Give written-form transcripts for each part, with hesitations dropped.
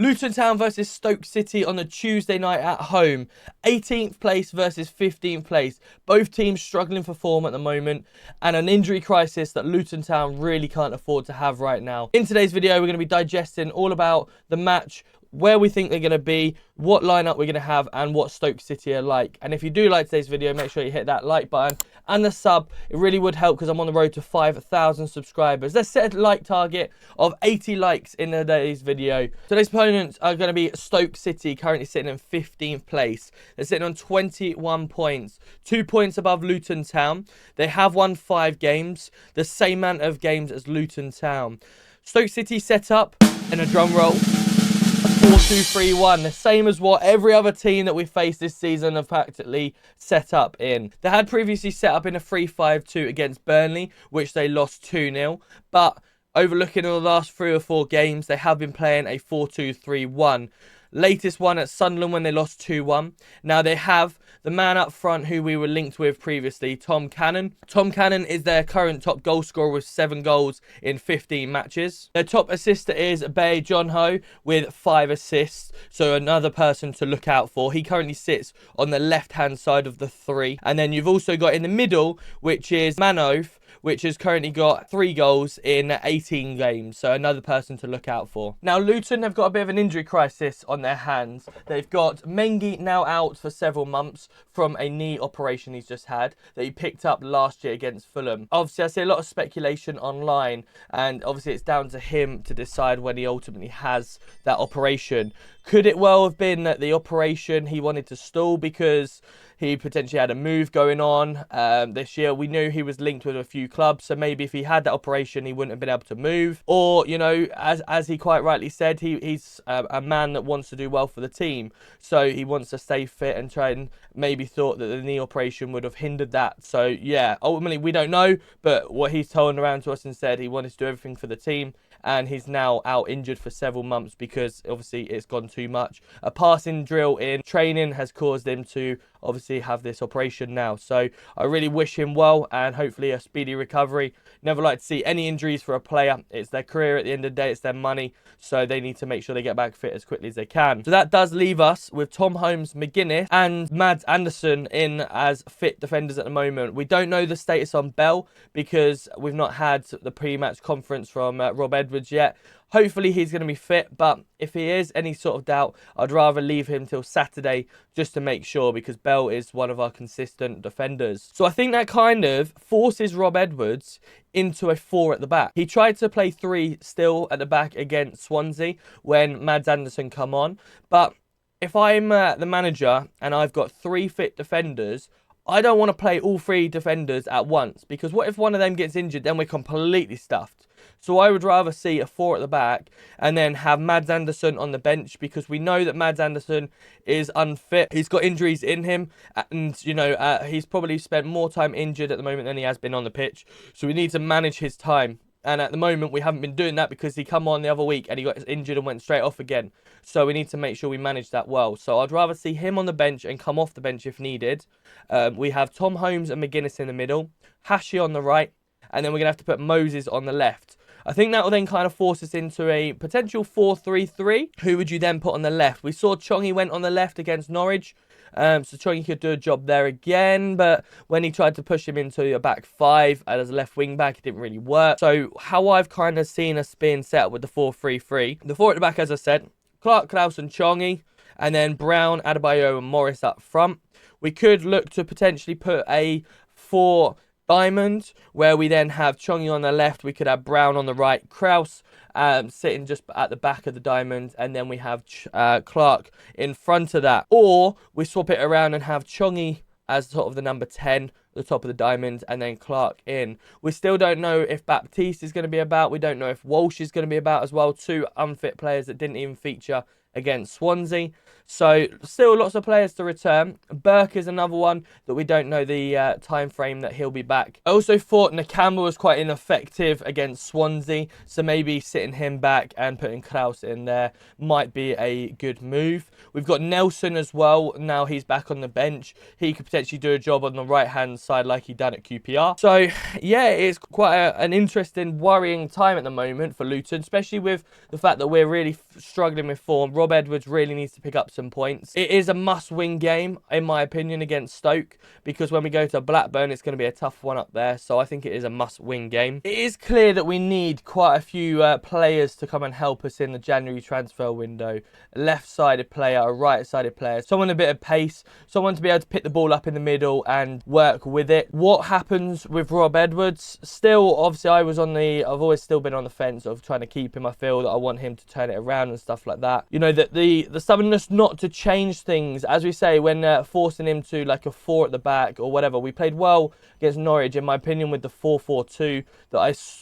Luton Town versus Stoke City on a Tuesday night at home. 18th place versus 15th place. Both teams struggling for form at the moment, and an injury crisis that Luton Town really can't afford to have right now. In today's video, we're going to be digesting all about the match, where we think they're going to be, what lineup we're going to have, and what Stoke City are like. And if you do like today's video, make sure you hit that like button and the sub. It really would help because I'm on the road to 5,000 subscribers. Let's set a like target of 80 likes in today's video. Today's opponents are going to be Stoke City, currently sitting in 15th place. They're sitting on 21 points, 2 points above Luton Town. They have won 5 games, the same amount of games as Luton Town. Stoke City set up in a drum roll. 4-2-3-1, the same as what every other team that we faced this season have practically set up in. They had previously set up in a 3-5-2 against Burnley, which they lost 2-0. But overlooking all the last 3 or 4 games, they have been playing a 4-2-3-1. Latest one at Sunderland when they lost 2-1. Now they have the man up front who we were linked with previously, Tom Cannon. Tom Cannon is their current top goal scorer with 7 goals in 15 matches. Their top assister is Bae John Ho with 5 assists. So another person to look out for. He currently sits on the left-hand side of the 3. And then you've also got in the middle, which is Manof, which has currently got 3 goals in 18 games. So another person to look out for. Now, Luton have got a bit of an injury crisis on their hands. They've got Mengi now out for several months from a knee operation he's just had that he picked up last year against Fulham. Obviously, I see a lot of speculation online, and obviously it's down to him to decide when he ultimately has that operation. Could it well have been that the operation he wanted to stall because he potentially had a move going on this year? We knew he was linked with a few clubs, so maybe if he had that operation, he wouldn't have been able to move. Or, you know, as he quite rightly said, he's a man that wants to do well for the team. So he wants to stay fit and try, and maybe thought that the knee operation would have hindered that. So, yeah, ultimately, we don't know. But what he's told around to us and said, he wanted to do everything for the team. And he's now out injured for several months because obviously it's gone too much. A passing drill in training has caused him to obviously have this operation now. So I really wish him well and hopefully a speedy recovery. Never like to see any injuries for a player. It's their career at the end of the day. It's their money. So they need to make sure they get back fit as quickly as they can. So that does leave us with Tom Holmes, McGuinness and Mads Anderson in as fit defenders at the moment. We don't know the status on Bell because we've not had the pre-match conference from Rob Edwards yet. Hopefully he's going to be fit, but if he is any sort of doubt, I'd rather leave him till Saturday just to make sure, because Bell is one of our consistent defenders. So I think that kind of forces Rob Edwards into a 4 at the back. He tried to play 3 still at the back against Swansea when Mads Anderson come on, but if I'm the manager and I've got 3 fit defenders, I don't want to play all 3 defenders at once, because what if one of them gets injured, then we're completely stuffed. So I would rather see a 4 at the back and then have Mads Anderson on the bench, because we know that Mads Anderson is unfit. He's got injuries in him, and, you know, he's probably spent more time injured at the moment than he has been on the pitch. So we need to manage his time. And at the moment, we haven't been doing that because he come on the other week and he got injured and went straight off again. So we need to make sure we manage that well. So I'd rather see him on the bench and come off the bench if needed. We have Tom Holmes and McGuinness in the middle, Hashi on the right, and then we're going to have to put Moses on the left. I think that will then kind of force us into a potential 4-3-3. Who would you then put on the left? We saw Chongi went on the left against Norwich. So Chongi could do a job there again, but when he tried to push him into a back 5 as a left wing back, it didn't really work. So how I've kind of seen us being set up with the 4-3-3. The 4 at the back, as I said, Clark, Klaus and Chongi, and then Brown, Adebayo and Morris up front. We could look to potentially put a 4 diamond, where we then have Chongi on the left, we could have Brown on the right, Kraus sitting just at the back of the diamond, and then we have Clark in front of that. Or we swap it around and have Chongi as sort of the number 10, the top of the diamond, and then Clark in. We still don't know if Baptiste is going to be about. We don't know if Walsh is going to be about as well. 2 unfit players that didn't even feature against Swansea. So still lots of players to return. Burke is another one that we don't know the time frame that he'll be back. I also thought Nakamba was quite ineffective against Swansea, so maybe sitting him back and putting Kraus in there might be a good move. We've got Nelson as well. Now he's back on the bench. He could potentially do a job on the right-hand side like he done at QPR. So yeah, it's quite an interesting, worrying time at the moment for Luton, especially with the fact that we're really struggling with form. Rob Edwards really needs to pick up some points. It is a must-win game, in my opinion, against Stoke, because when we go to Blackburn, it's going to be a tough one up there. So I think it is a must-win game. It is clear that we need quite a few players to come and help us in the January transfer window. A left-sided player, a right-sided player, someone a bit of pace, someone to be able to pick the ball up in the middle and work with it. What happens with Rob Edwards? Still, obviously, I've always still been on the fence of trying to keep him. I feel that I want him to turn it around and stuff like that. You know, that the stubbornness not to change things, as we say, when forcing him to like a 4 at the back or whatever. We played well against Norwich, in my opinion, with the 4-4-2 that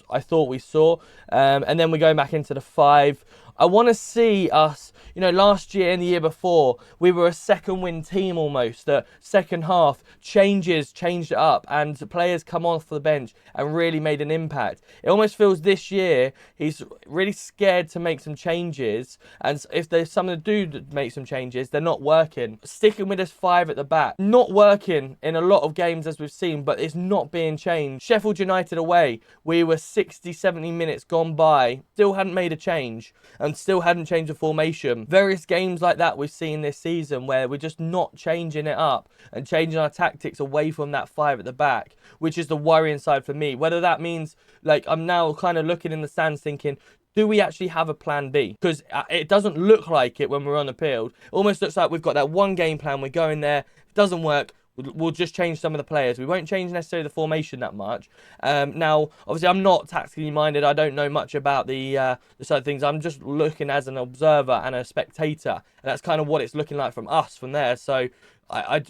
I thought we saw. And then we're going back into the 5. I want to see us, you know, last year and the year before, we were a second win team almost. The second half changed it up and players come off the bench and really made an impact. It almost feels this year he's really scared to make some changes, and if there's some that do make some changes, they're not working. Sticking with this 5 at the back, not working in a lot of games as we've seen, but it's not being changed. Sheffield United away, we were 60, 70 minutes gone by, still hadn't made a change and still hadn't changed the formation. Various games like that we've seen this season where we're just not changing it up and changing our tactics away from that 5 at the back, which is the worrying side for me. Whether that means, like, I'm now kind of looking in the stands thinking, do we actually have a plan B? Because it doesn't look like it when we're on the field. It almost looks like we've got that one game plan, we're going there, if it doesn't work, we'll just change some of the players. We won't change necessarily the formation that much. Now, obviously, I'm not tactically minded. I don't know much about the side of things. I'm just looking as an observer and a spectator, and that's kind of what it's looking like from us from there. So,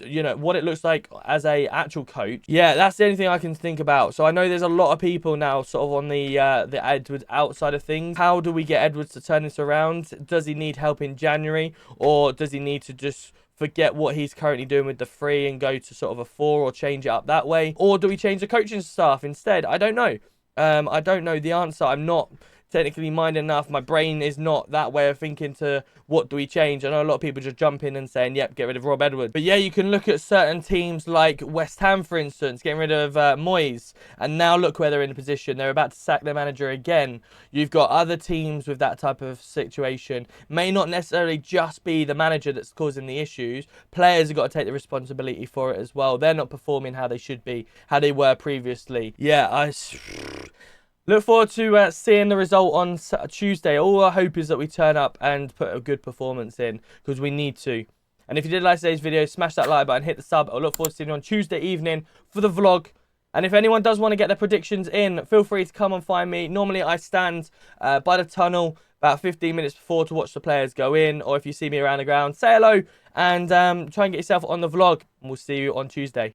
you know, what it looks like as a actual coach. Yeah, that's the only thing I can think about. So I know there's a lot of people now sort of on the Edwards outside of things. How do we get Edwards to turn this around? Does he need help in January, or does he need to just forget what he's currently doing with the 3 and go to sort of a 4 or change it up that way? Or do we change the coaching staff instead? I don't know. I don't know the answer. I'm not technically minded enough. My brain is not that way of thinking to what do we change. I know a lot of people just jump in and saying, yep, get rid of Rob Edwards. But yeah, you can look at certain teams like West Ham, for instance, getting rid of Moyes. And now look where they're in a position. They're about to sack their manager again. You've got other teams with that type of situation. May not necessarily just be the manager that's causing the issues. Players have got to take the responsibility for it as well. They're not performing how they should be, how they were previously. Yeah, look forward to seeing the result on Tuesday. All I hope is that we turn up and put a good performance in, because we need to. And if you did like today's video, smash that like button, hit the sub. I'll look forward to seeing you on Tuesday evening for the vlog. And if anyone does want to get their predictions in, feel free to come and find me. Normally I stand by the tunnel about 15 minutes before to watch the players go in. Or if you see me around the ground, say hello and try and get yourself on the vlog. And we'll see you on Tuesday.